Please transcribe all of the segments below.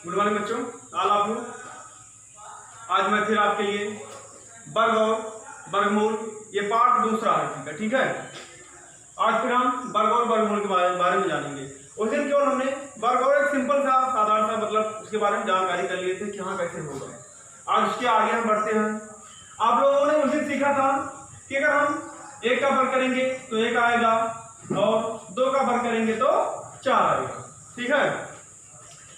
Good morning बच्चों, all of you. आज मैं फिर आपके लिए वर्ग और वर्गमूल ये पार्ट दूसरा है, ठीक है। आज फिर हम वर्ग और वर्गमूल के बारे में जानेंगे। उस दिन केवल हमने वर्ग और एक सिंपल सा साधारण सा मतलब उसके बारे में जानकारी कर लिए थे कि हाँ कैसे होगा। आज उसके आगे हम बढ़ते हैं। आप लोगों ने उस दिन सीखा था कि अगर हम एक का वर्ग करेंगे तो एक आएगा और दो का वर्ग करेंगे तो 4 आएगा, ठीक है।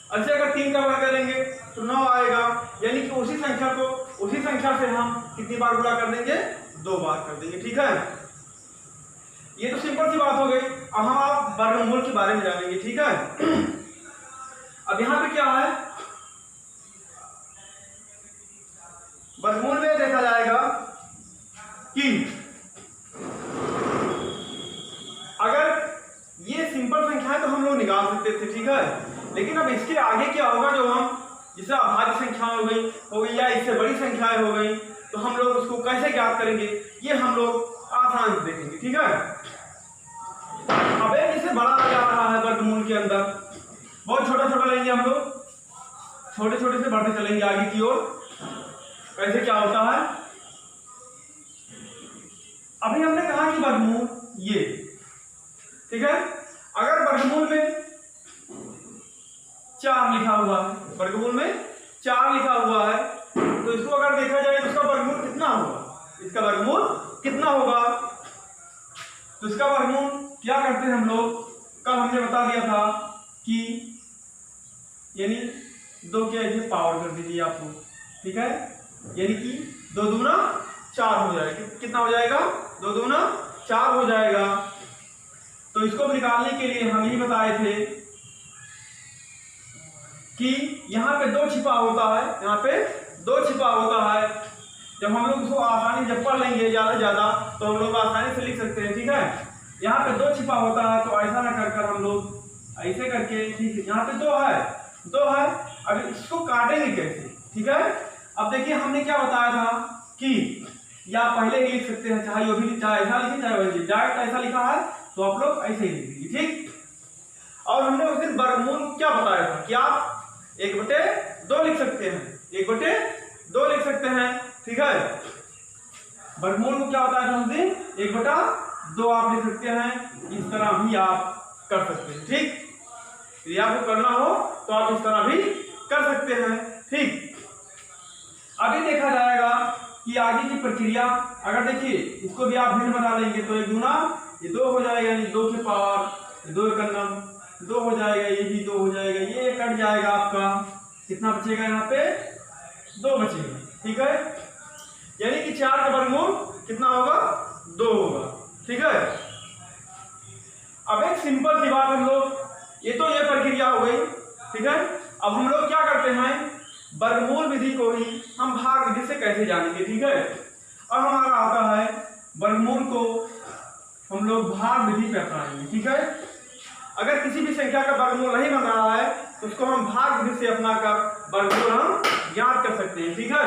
अच्छा, अगर 3 का वर्ग करेंगे तो 9 आएगा, यानी कि उसी संख्या से हम कितनी बार गुणा कर देंगे? 2 बार कर देंगे, ठीक है। ये तो सिंपल सी बात हो गई। अब हम आप वर्गमूल के बारे में जानेंगे, ठीक है। अब यहां पे क्या है, वर्गमूल में देखा जाएगा कि अगर ये सिंपल संख्या है तो हम लोग निकाल सकते थे, ठीक है। लेकिन अब इसके आगे क्या होगा, जो हम जैसे अभाज्य संख्या हो गई या इससे बड़ी संख्याएं हो गई, तो हम लोग उसको कैसे ज्ञात करेंगे ये हम लोग आसान से देखेंगे, ठीक है। अब एक इससे बड़ा आ जा रहा है वर्गमूल के अंदर, बहुत छोटा छोटा लेंगे हम लोग, छोटे छोटे से बढ़ते चलेंगे आगे की ओर। कैसे क्या होता है, अभी हमने कहा कि वर्गमूल ये, ठीक है। अगर वर्गमूल में 4 लिखा हुआ है, वर्गमूल में 4 लिखा हुआ है, तो इसको अगर देखा जाए तो इसका वर्गमूल कितना होगा? इसका वर्गमूल कितना होगा? तो इसका वर्गमूल क्या करते हैं हम लोग, कल हमने बता दिया था कि यानी 2 के ऐसे पावर कर दीजिए आप लोग, ठीक है। यानी कि 2 दूना 4 हो जाएगा। कितना हो जाएगा? 2 दूना 4 हो जाएगा। तो इसको निकालने के लिए हम ही बताए थे कि यहाँ पे 2 छिपा होता है, यहाँ पे 2 छिपा होता है। जब हम लोग इसको आसानी जब पढ़ लेंगे ज्यादा से ज्यादा तो हम लोग आसानी से लिख सकते हैं, ठीक है। यहाँ पे 2 छिपा होता है, तो ऐसा ना कर हम लोग ऐसे करके, ठीक है। यहाँ पे 2 है। अब इसको काटेंगे कैसे, ठीक है। अब देखिए हमने क्या बताया था कि या पहले ही लिख सकते हैं, चाहे यो भी, चाहे ऐसा लिखे चाहे वैसे, डायरेक्ट ऐसा लिखा है तो आप लोग ऐसे ही लिख दीजिए, ठीक। और हमने उस दिन वर्गमूल क्या बताया था कि आप 1/2 लिख सकते हैं, 1/2 लिख सकते हैं, ठीक है। वर्गमूल को क्या बताया था उस दिन? 1/2 आप लिख सकते हैं। इस तरह भी आप कर सकते हैं, ठीक। यदि आपको करना हो तो आप इस तरह भी कर सकते हैं, ठीक। अभी देखा जाएगा कि आगे की प्रक्रिया, अगर देखिए इसको भी आप भिन्न बना लेंगे तो 1 दूना ये 2 हो जाएगा, यानी 2 के पावर 2 एकम 2 हो जाएगा, ये भी 2 हो जाएगा, ये कट जाएगा आपका, कितना बचेगा? यहाँ पे 2 बचेगा, ठीक है। यानी कि 4 का वर्गमूल कितना होगा? 2 होगा, ठीक है। अब एक सिंपल सी बात हम लोग, ये प्रक्रिया हो गई, ठीक है। अब हम लोग क्या करते हैं, वर्गमूल विधि को ही हम भाग विधि से कैसे जानेंगे, ठीक है। अब हमारा आता है वर्गमूल को हम लोग भाग विधि पे अपनाएंगे, ठीक है। अगर किसी भी संख्या का वर्गमूल नहीं बन रहा है तो उसको हम भाग विधि से अपनाकर वर्गमूल हम ज्ञात कर सकते हैं, ठीक है।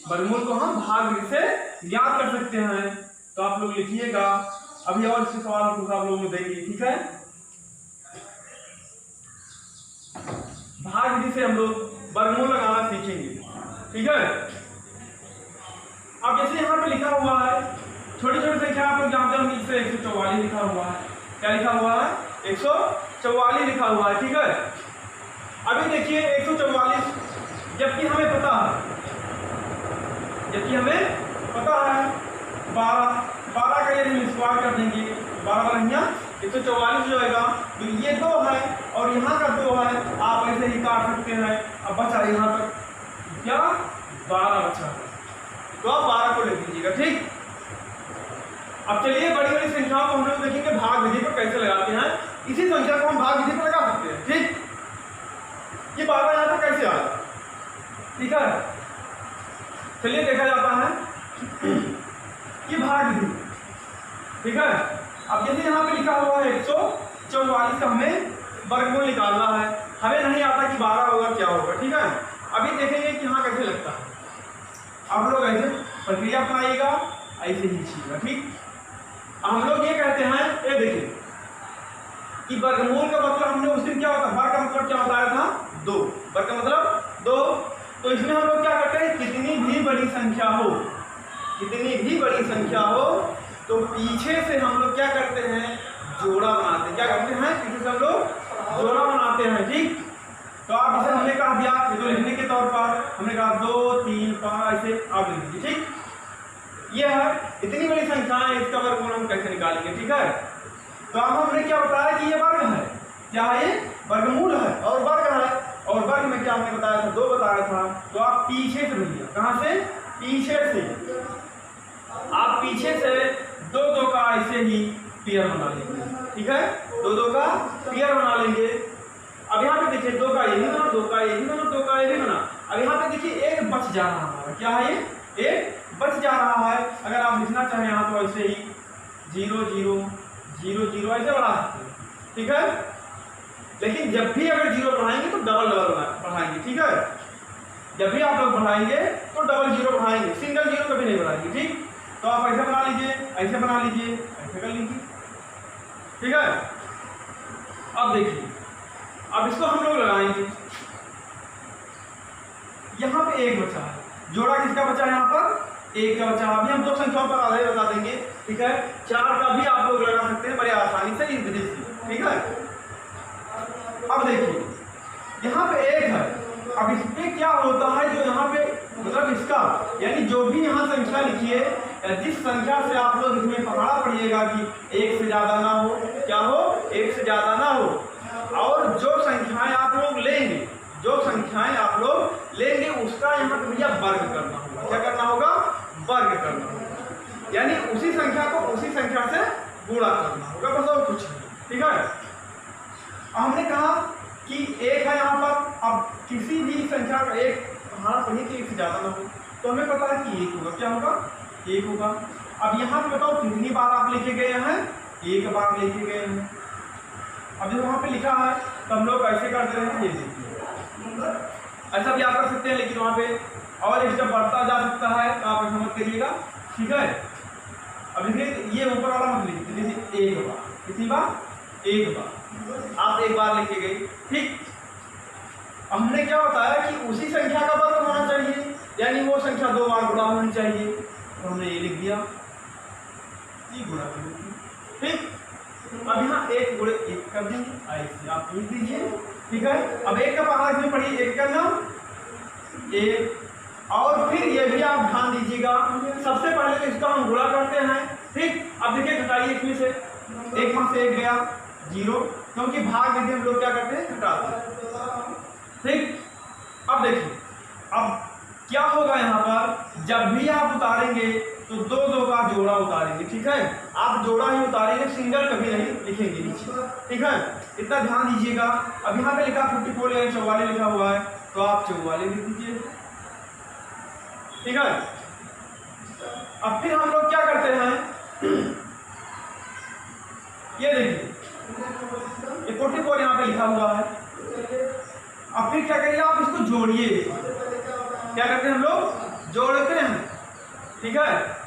वर्गमूल को हम भाग विधि से ज्ञात कर सकते हैं। तो आप लोग लिखिएगा, अभी और इसके सवाल आप लोगों को देंगे, ठीक है। भाग विधि से हम लोग वर्गमूल लगाना सीखेंगे, ठीक है। अब जैसे यहाँ पे लिखा हुआ है छोटी छोटी संख्या, आप लोग जानते होंगे, इससे 144 लिखा हुआ है। क्या लिखा हुआ है? 144 लिखा हुआ है, ठीक है। अभी देखिए 144, जबकि हमें पता है 12 का यदि हम स्क्वायर कर देंगे, 12 144 हो जाएगा। तो ये 2 है और यहाँ का 2 है, आप ऐसे ही काट सकते हैं। अब बचा यहाँ तक क्या? 12 बचा, तो आप 12 को लिख दीजिएगा, ठीक। अब चलिए बड़ी बड़ी संख्याओं को हम लोग देखेंगे भाग विधि पर कैसे लगाते हैं। इसी संख्या को हम भाग विधि पर लगा सकते हैं, ठीक। ये 12 यहाँ पर कैसे आया, ठीक है। चलिए देखा जाता है कि भाग विधि, ठीक है। अब जैसे यहाँ पे लिखा हुआ है 144 का हमें वर्गमूल निकालना है, हमें नहीं आता कि 12 होगा क्या होगा, ठीक है। अभी देखेंगे कि यहाँ कैसे लगता है। आप लोग ऐसे प्रक्रिया अपनाइएगा, ऐसे ही लीजिएगा, ठीक। हम लोग ये कहते हैं, ये देखिए कि वर्गमूल का मतलब हमने उस दिन क्या होता है, वर्ग का मतलब क्या बताया था, 2, वर्ग का मतलब 2। तो इसमें हम लोग क्या करते हैं, कितनी भी बड़ी संख्या हो, कितनी भी बड़ी संख्या हो तो पीछे से हम लोग क्या करते हैं, जोड़ा बनाते हैं। क्या करते हैं, पीछे से हम लोग जोड़ा बनाते हैं। ठीक, तो आप इसे हमने कहा दिया, ये तो लिखने के तौर पर हमने कहा 2, 3, 5 ऐसे आप लिख दीजिए। ठीक, ये है इतनी बड़ी संख्या है, इसका वर्गमूल हम कैसे निकालेंगे। ठीक है, तो अब हमने क्या बताया कि ये वर्ग है, क्या है, ये वर्गमूल है और वर्ग है। और वर्ग में क्या हमने बताया था, 2 बताया था। तो आप पीछे से भैया, कहाँ से, पीछे से, आप पीछे से 2 का ऐसे ही पेयर बना लेंगे। ठीक है, 2 का पेयर बना लेंगे। अब यहाँ पे देखिए 2 का ये भी बना, 2 का ये भी बना, 2 का ये भी बना। अब यहाँ पे देखिए एक बच जा रहा है, क्या है, ये एक बच जा रहा है। अगर आप लिखना चाहें यहाँ तो ऐसे ही 0 0 0 0 ऐसे बढ़ा सकते हैं। ठीक है, लेकिन जब भी अगर 0 बढ़ाएंगे तो डबल बढ़ाएंगे। ठीक है, जब भी आप लोग बढ़ाएंगे तो डबल 0 बढ़ाएंगे, सिंगल 0 कभी नहीं बढ़ाएंगे। ठीक, तो आप ऐसे बना लीजिए, ऐसे बना लीजिए, ऐसे कर लीजिए। ठीक है, अब देखिए, अब इसको हम लोग लगाएंगे। यहाँ पे 1 बचा है, जोड़ा किसका बचा है, यहाँ पर 1 का बचा है। अभी हम 2 संख्याओं पर आधे बता देंगे। ठीक है, 4 का भी आप लोग लगा सकते हैं बड़े आसानी से, इस विधि से। ठीक है, अब देखिए यहाँ पे 1 है। अब इसमें क्या होता है, जो यहाँ पे मतलब इसका यानी जो भी यहाँ संख्या लिखी है, जिस संख्या से आप लोग इसमें पकड़ा पड़िएगा कि 1 से ज्यादा ना हो, क्या हो, 1 से ज्यादा ना हो। और जो संख्याएं आप लोग लेंगे, जो संख्याएं आप लोग लेंगे उसका यहाँ पे भैया वर्ग करना होगा। क्या करना होगा, वर्ग करना होगा, यानी उसी संख्या को उसी संख्या से गुणा करना होगा, बस और कुछ नहीं। ठीक है, हमने कहा कि 1 है यहाँ पर। अब किसी भी संख्या का 1 हमारा पढ़िए कि 1 से ज्यादा ना हो, तो हमें पता है कि 1 होगा। क्या होगा, 1 होगा। अब यहाँ पे बताओ कितनी बार आप लेके गए हैं, 1 बार लेके गए हैं। अब जो वहाँ पे लिखा है तो हम लोग ऐसे कर दे रहे हैं, ये देखिए, ऐसा भी आप कर सकते हैं, लेकिन वहाँ पे और एक जब बढ़ता जा सकता है तो आप समझ करिएगा। ठीक है, अब देखिए ये ऊपर वाला मत लिखिए, 1 बार, कितनी बार, 1 बार, आप 1 बार लेके गए। ठीक, हमने क्या बताया कि उसी संख्या का वर्ग होना चाहिए, यानी वो संख्या 2 बार गुणा होनी चाहिए, तो हमने ये लिख दिया, ये गुणा कर दीजिए। ठीक, अब यहाँ 1 गुणे 1 कर देंगे, ऐसे आप लिख दीजिए। ठीक है, अब 1 का पहाड़ा इसमें पढ़िए, 1 का नाम 1। और फिर ये भी आप ध्यान दीजिएगा, सबसे पहले तो इसका हम गुणा करते हैं। ठीक, अब देखिए घटाइए, इसमें से 1 में से 1 गया 0, क्योंकि भाग विधि हम लोग क्या करते हैं, घटाते हैं। ठीक, अब देखिए अब क्या होगा, यहाँ पर जब भी आप उतारेंगे तो 2 का जोड़ा उतारेंगे। ठीक है, आप जोड़ा ही उतारेंगे, सिंगल कभी नहीं लिखेंगे नीचे। ठीक है, इतना ध्यान दीजिएगा। अब यहाँ पे लिखा 54 या 44 लिखा हुआ है, तो आप 44 लिख दीजिए। ठीक है, अब फिर हम लोग क्या करते हैं, ये देखिए ये 44 यहाँ पे लिखा हुआ है। अब फिर क्या करिए, आप इसको जोड़िए। क्या करते हैं हम लोग, जोड़ते हैं। ठीक है,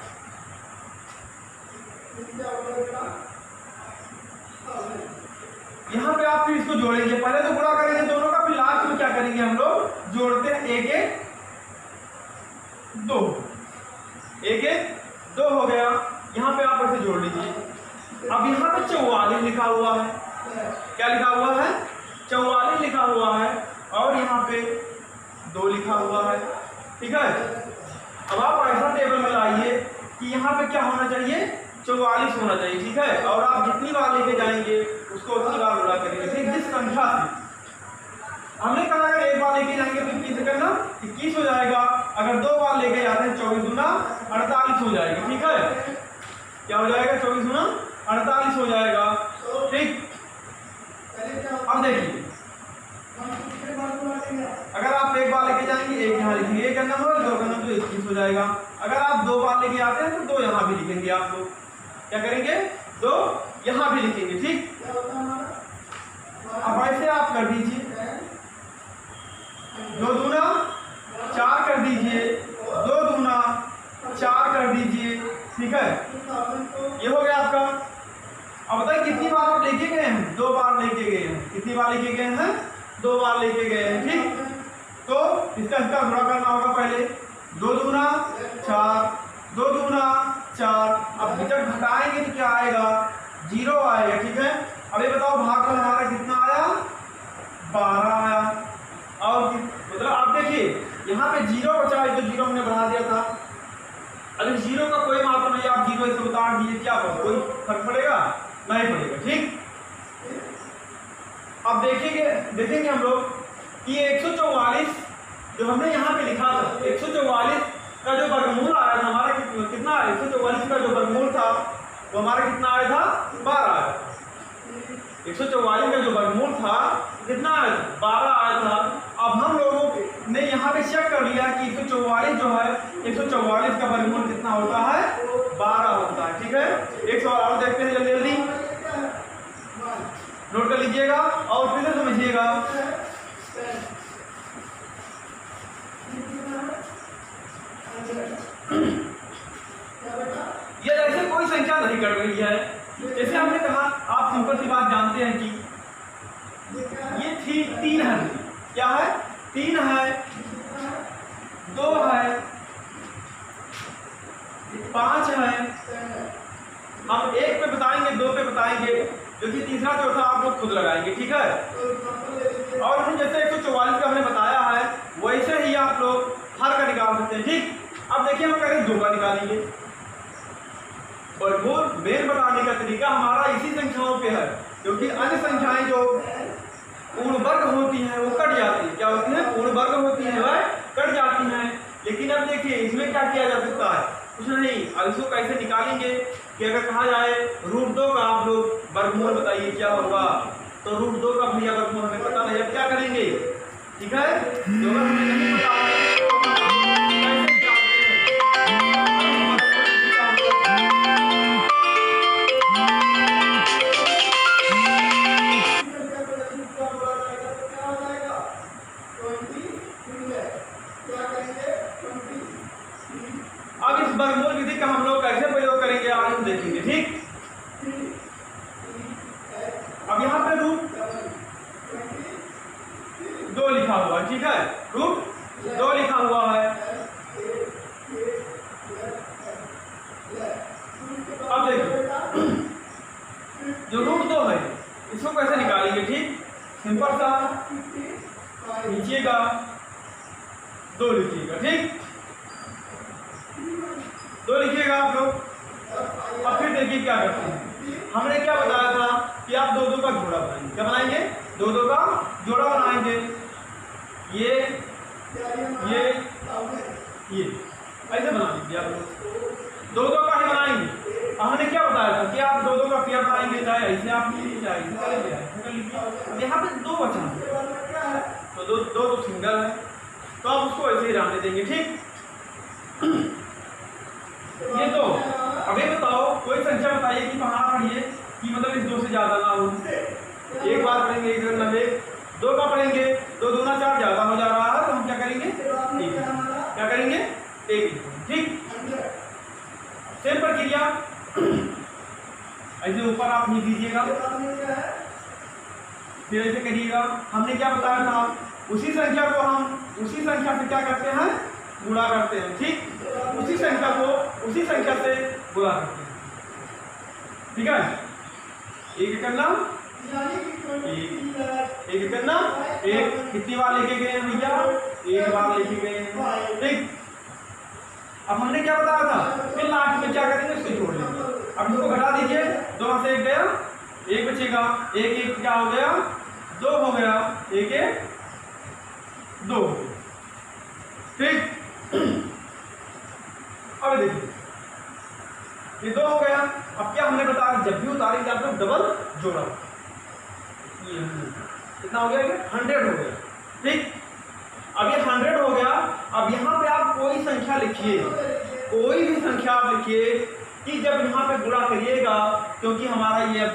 यहाँ पे आप फिर इसको जोड़ेंगे, पहले तो गुणा करेंगे दोनों का, फिर लास्ट में क्या करेंगे हम लोग, जोड़ते हैं। 1 1 2, 1 1 2 हो गया। यहाँ पे आप ऐसे जोड़ लीजिए। अब यहाँ पे 44 लिखा हुआ है, क्या लिखा हुआ है, 44 लिखा हुआ है, और यहाँ पे 2 लिखा हुआ है। ठीक है, अब आप ऐसा टेबल में लाइए कि यहाँ पे क्या होना चाहिए, 44 होना चाहिए। ठीक है, और आप जितनी बार लेके जाएंगे उसको उतनी बार गुणा करेंगे। ठीक, जिस संख्या से हमने कहा अगर 1 बार लेके जाएंगे तो 21 करना 21 हो जाएगा। अगर 2 बार लेके जाते हैं 24 गुना 48 हो जाएगा। ठीक है, क्या हो जाएगा, 24 गुना 48 हो जाएगा। ठीक, अब देखिए अगर आप 1 बार लेके जाएंगे, 1 यहाँ लिखेंगे, 1 करना हो 2 करना तो 21 हो जाएगा। अगर आप 2 बार लेके आते हैं तो 2 यहाँ भी लिखेंगे। आप लोग क्या करेंगे, 2 यहाँ भी लिखेंगे। ठीक, अब ऐसे आप कर दीजिए, 2 दूना 4 कर दीजिए, 2 दूना 4 कर दीजिए। ठीक है, ये हो गया आपका। अब बताइए कितनी बार आप लेके गए हैं? 2 बार लेके गए हैं। कितनी बार लेके गए हैं? 2 बार लेके गए हैं। ठीक, तो इसका गुणा करना होगा पहले। 2 दूना 4, 2 दूना 4। अब जब घटाएंगे तो क्या आएगा? 0 आएगा। ठीक है, अब ये बताओ भागफल हमारा कितना आया? 12 आया। और मतलब आप देखिए यहाँ पे 0 बचा है, तो 0 हमने बढ़ा दिया था। अगर 0 का कोई महत्व नहीं, आप 0 से उतार दीजिए, क्या कोई फर्क पड़ेगा? नहीं पड़ेगा। ठीक, अब देखेंगे हम लोग कि 144 जो हमने यहाँ पे लिखा था, 144 का जो वर्गमूल आया था हमारा कितना? 144 का जो वर्गमूल था वो हमारा कितना आया था? 12 आया। 144 का जो वर्गमूल था कितना आया? 12 आया था। अब हम लोगों ने यहाँ पे चेक कर लिया कि 144 जो है, 144 का वर्गमूल कितना होता है? 12 होता है। ठीक है, एक सवाल और देखते हैं जल्दी जल्दी, नोट कर लीजिएगा और फिर से समझिएगा। ये ऐसे कोई संख्या नहीं कट रही है। जैसे हमने कहा, आप सिंपल सी बात जानते हैं कि ये 3 है। क्या है? 3 है, 2 है, 5 है। हम 1 पे बताएंगे, 2 पे बताएंगे, क्योंकि तीसरा चौथा आप लोग खुद लगाएंगे। ठीक है, और हम जैसे 144 का हमने बताया है वैसे ही आप लोग हर का निकाल सकते हैं। ठीक, अब देखिए हम करें 2 का निकालेंगे, और वो मेन बनाने का तरीका हमारा इसी संख्याओं पे है, क्योंकि अन्य संख्याएं जो पूर्ण वर्ग होती हैं वो कट जाती है। क्या होती है? पूर्ण वर्ग होती है, वह कट जाती हैं। लेकिन अब देखिए इसमें क्या किया जा सकता है? कुछ नहीं। अब इसको कैसे निकालेंगे कि अगर कहा जाए √2 का आप लोग वर्गमूल बताइए क्या होगा, तो √2 का भैया वर्गमूल हमें पता नहीं। अब क्या करेंगे? ठीक है, जो हमें नहीं पता है वर्गमूल विधि का हम लोग कैसे प्रयोग करेंगे आज हम देखेंगे। ठीक, अब यहाँ पे √2 लिखा हुआ है। ठीक है, √2 लिखा हुआ है। अब देखिए जो √2 है इसको कैसे निकालेंगे? ठीक, सिंपल सा लीजिएगा, 2 लिखिएगा। ठीक, 2 लिखिएगा आप लोग। अब फिर देखिए क्या करते हैं। हमने क्या बताया था कि आप 2-2 का जोड़ा बनाएंगे। क्या बनाएंगे? 2-2 का जोड़ा बनाएंगे। ये ऐसे बना लीजिए आप लोग। 2-2 का ही बनाएंगे। हमने क्या बताया था कि आप 2-2 का पेयर बनाएंगे, चाहे ऐसे आप लीजिए, चाहे ऐसे कर लीजिए। यहाँ पे 2 बचा है, तो 2 सिंगल है, तो आप उसको ऐसे ही रहने देंगे। ठीक, ये 2। अब ये बताओ कोई संख्या बताइए कि कहाँ पढ़िए कि मतलब इस 2 से ज्यादा ना हो। एक बार पढ़ेंगे 1 9 2 का पढ़ेंगे, 2 दूना 4 ज्यादा हो जा रहा है, तो हम क्या करेंगे? क्या करेंगे? 1। ठीक, सेम प्रक्रिया ऐसे ऊपर आप लिख दीजिएगा, फिर ऐसे करिएगा। हमने क्या बताया था? उसी संख्या को हम उसी संख्या से क्या करते हैं? गुणा करते हैं। ठीक, उसी संख्या को उसी संख्या से गुणा करते हैं। ठीक है, एक करना, एक करना, एक कितनी बार लेके गए हैं भैया? 1 बार लेके गए हैं। ठीक, अब हमने क्या बताया था? फिर लास्ट में क्या करेंगे? इसको जोड़ लेंगे। अब इसको घटा दीजिए, 2 से 1 गया, 1 बचेगा, 1 क्या हो गया? 2 हो गया, 1 2। ठीक, अब देखिए ये 2 हो गया। अब क्या हमने बताया? जब भी उतारेंगे आप लोग डबल जोड़ा। ये कितना हो गया? 100 हो गया। ठीक, अब ये 100 हो गया। अब यहाँ पे आप कोई संख्या लिखिए, कोई भी संख्या आप लिखिए कि जब यहाँ पे गुणा करिएगा, क्योंकि हमारा ये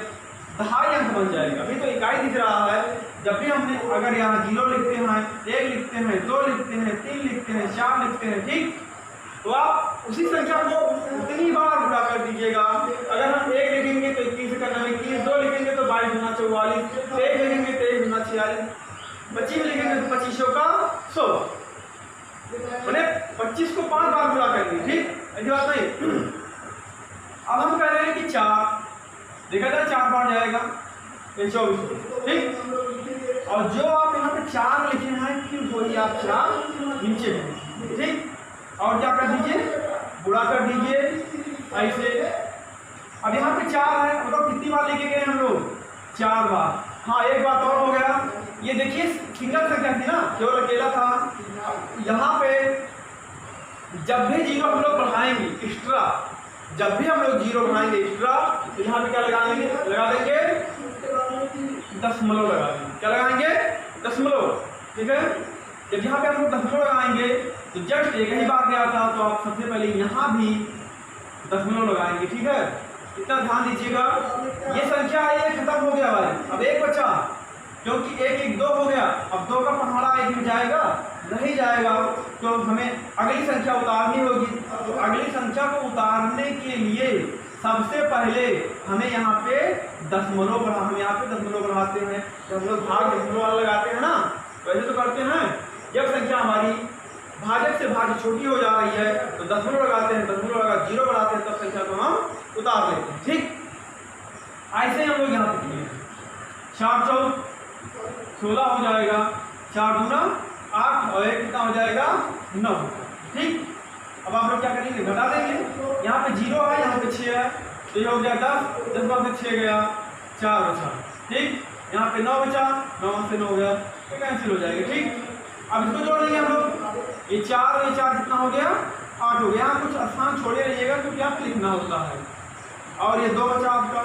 2.5 अंक बन जाएगा। अभी तो इकाई दिख रहा है। जब भी हमने अगर यहाँ 0 लिखते हैं, 1 लिखते हैं, 2 लिखते हैं, 3 लिखते हैं, 4 लिखते हैं, ठीक, तो आप उसी संख्या को उतनी बार गुणा कर दीजिएगा। अगर हम 1 लिखेंगे तो 21 का 21, 2 ऐसी बात नहीं। अब हम कह रहे हैं कि 4 देखा जाए 4 बार जाएगा ये 24, ठीक। और जो आप यहाँ पे 4 लिखे हैं फिर वही आप 4 नीचे में, ठीक। और क्या कर दीजिए, गुणा कर दीजिए ऐसे। अब यहाँ पे 4 है, मतलब कितनी बार लेके गए हम लोग, 4 बार। हाँ एक बात और हो गया, ये देखिए सिंगल संख्या थी ना, केवल अकेला था। यहाँ पे जब भी 0 हम लोग बढ़ाएंगे एक्स्ट्रा, जब भी हम लोग 0 बढ़ाएंगे एक्स्ट्रा, तो यहाँ पे क्या लगा देंगे, दशमलव लगा देंगे। क्या लगाएंगे, दशमलव, ठीक है। जब यहाँ पे हम लोग दशमलव लगाएंगे तो जस्ट एक ही बार गया था, तो आप सबसे पहले यहाँ भी दशमलव लगाएंगे, ठीक है। इतना ध्यान दीजिएगा। ये संख्या है, ये खत्म हो गया भाई, अब एक बचा, क्योंकि 1 1 2 हो गया। अब 2 का पहाड़ा 1 में जाएगा नहीं जाएगा, तो हमें अगली संख्या उतारनी होगी। तो अगली संख्या को उतारने के लिए सबसे पहले हमें यहाँ पे दशमलव बढ़ा, हम यहाँ पे दशमलव बढ़ाते हैं। जब हम लोग भाग दशमलव वाला लगाते हैं ना, वैसे तो करते हैं। जब संख्या हमारी भाजक से भाज्य छोटी हो जा रही है तो दशमलव लगाते हैं, दशमलव लगा 0 बढ़ाते हैं, तब संख्या को हम उतार लेते हैं, ठीक। ऐसे हम लोग यहाँ पे किए 4 4 16 हो जाएगा, 4 दूना 8 और 1 कितना हो जाएगा 9, ठीक। अब आप लोग क्या करेंगे, घटा देंगे। यहाँ पे 0 है, यहाँ पे 6 है, तो ये हो गया 10, 10 में से 6 गया, 4 बचा, ठीक। यहाँ पे 9 बचा, 9 से 9 गया, तो कैंसिल हो जाएगा, ठीक। अब इसको जोड़ लेंगे हम लोग, ये 4 और ये 4 कितना हो गया 8 हो गया। यहाँ कुछ स्थान छोड़े रहिएगा क्योंकि यहाँ पे लिखना होता है। और ये 2 बचा आपका,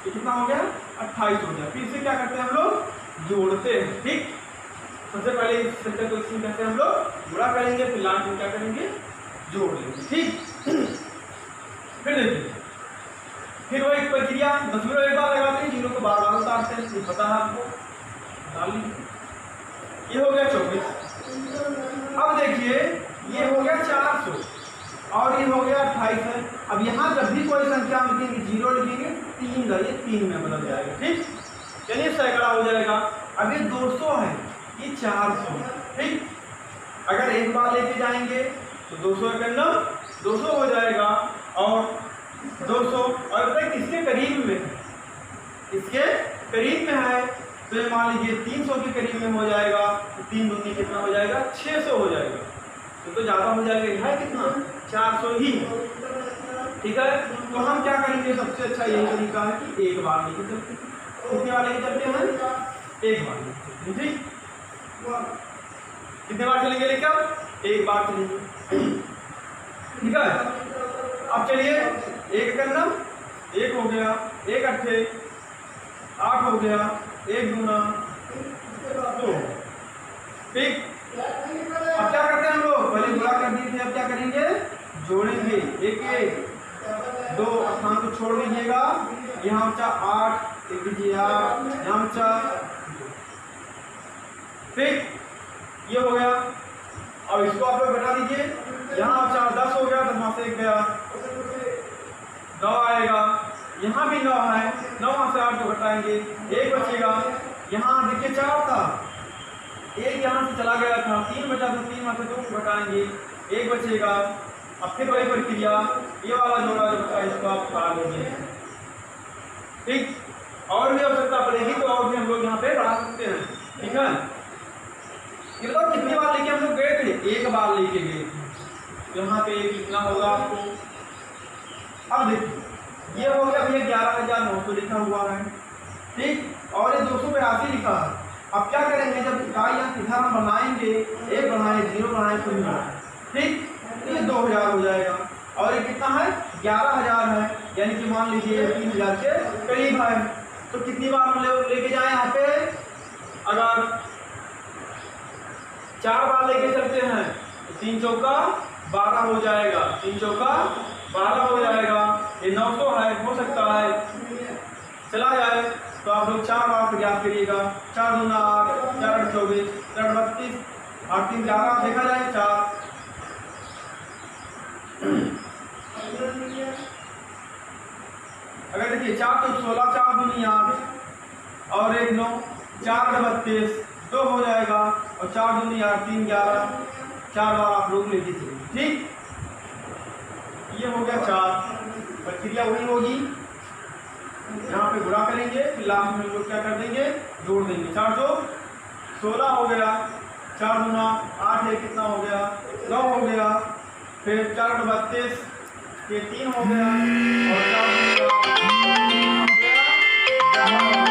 ये कितना हो गया 28 हो गया। फिर से क्या करते हैं हम लोग, जोड़ते हैं, ठीक। सबसे पहले इस संख्या को इसमें कहते हैं हम लोग गुणा करेंगे, फिर लास्ट में क्या करेंगे, जोड़ लेंगे, ठीक। फिर देखिए, फिर वही प्रक्रिया, दशमलव एक बार लगाते हैं, 0 को बार बार उतारते हैं, ये पता है आपको, डाल लीजिए। ये हो गया 24। अब देखिए ये हो गया 400 और ये हो गया 28 है। अब यहाँ जब भी कोई संख्या लिखेंगे 0 लिखेंगे 3 का, ये 3 में बदल जाएगा, ठीक। चलिए सैकड़ा हो जाएगा। अब ये 200 है, ये 400, ठीक। अगर एक बार लेके जाएंगे तो 200 करना 200 हो जाएगा, और 200 और बताइए किसके करीब में है, इसके करीब में है, तो ये मान लीजिए 300 के करीब में हो जाएगा, तो 3 दूनी कितना हो जाएगा 600 हो जाएगा, तो ज़्यादा हो जाएगा, है कितना 400 ही, ठीक है। तो हम क्या करेंगे, सबसे अच्छा यही तरीका है कि एक बार लेके चलते हैं। कितने बार लेके चलते हैं, एक बार लेके, ठीक। कितने बार चलेंगे लेकर, एक बार चलेंगे, ठीक है। अब चलिए एक करना, 1 हो गया, 1 अट्ठे 8 हो गया, 1 दूना 2, ठीक। अब क्या करते हैं हम लोग, पहले गुणा कर दिए थे, अब क्या करेंगे, जोड़ेंगे। 1 1 2 स्थान को छोड़ दीजिएगा, यहाँ बचा 8, एक दीजिए 8, यहाँ बचा, ठीक। ये हो गया। अब इसको आप लोग घटा दीजिए, यहाँ बचा 10 हो गया, 10 से 1 गया, 9 आएगा, यहाँ भी 9 है, 9 से 8 को घटाएंगे, 1 बचेगा। यहाँ देखिए 4 था, 1 यहाँ से चला गया था, 3 बचा, तो 3 में से 2 को घटाएंगे, 1 बचेगा। अब फिर वही प्रक्रिया, ये वाला जोड़ा जो बचा इसको आप उतार लीजिए, ठीक। और भी आवश्यकता पड़ेगी तो और भी हम लोग यहाँ पे बढ़ा सकते हैं, ठीक है। ये बताओ कितनी बार लेके हम लोग गए थे, एक बार लेके गए थे, तो यहाँ पे एक लिखना होगा आपको। अब देखिए ये हो गया भैया 11,900 लिखा हुआ है, ठीक। और ये 282 लिखा है। अब क्या करेंगे, जब इकाई या इधर हम बढ़ाएंगे, 1 बढ़ाएं 0 बढ़ाएं कुछ बढ़ाएं, ठीक, तो ये 2000 हो जाएगा। और ये कितना है 11,000 है, यानी कि मान लीजिए 3000 के करीब है। तो कितनी बार हम लेके जाए यहाँ पे, अगर 4 बार लेके चलते हैं तो 3 चौका 12 हो जाएगा, 3 चौका 12 हो जाएगा। ये 900 है, हो सकता है चला जाए, तो आप लोग 4 बार प्रयास करिएगा। 4 दूना 8, 4 8 24, 4 32, 8 3 11, देखा जाए 4। अगर देखिए 4 तो 16, 4 दूनी 8 और 1 9, 4 32, 2 हो जाएगा, और 4 दूनी 8 3 11, 4 बार आप लोग लेके चलिए, ठीक। ये हो गया 4, प्रक्रिया वही होगी, यहाँ पे गुणा करेंगे, फिर लास्ट में लोग क्या कर देंगे, जोड़ देंगे। 416 हो गया, 4 दूना 8 है, कितना हो गया, 9 हो गया, फिर 4 32, ये 3 हो गया, और 4 हो गया,